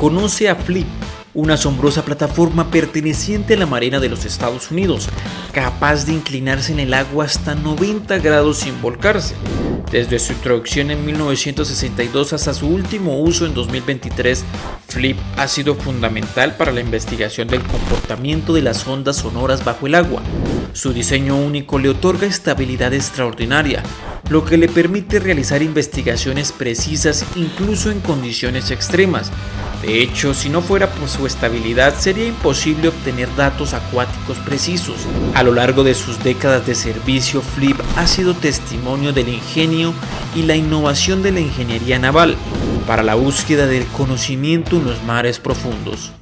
Conoce a Flip, una asombrosa plataforma perteneciente a la Marina de los Estados Unidos, capaz de inclinarse en el agua hasta 90 grados sin volcarse. Desde su introducción en 1962 hasta su último uso en 2023, Flip ha sido fundamental para la investigación del comportamiento de las ondas sonoras bajo el agua. Su diseño único le otorga estabilidad extraordinaria, lo que le permite realizar investigaciones precisas incluso en condiciones extremas. De hecho, si no fuera por su estabilidad, sería imposible obtener datos acuáticos precisos. A lo largo de sus décadas de servicio, Flip ha sido testimonio del ingenio y la innovación de la ingeniería naval para la búsqueda del conocimiento en los mares profundos.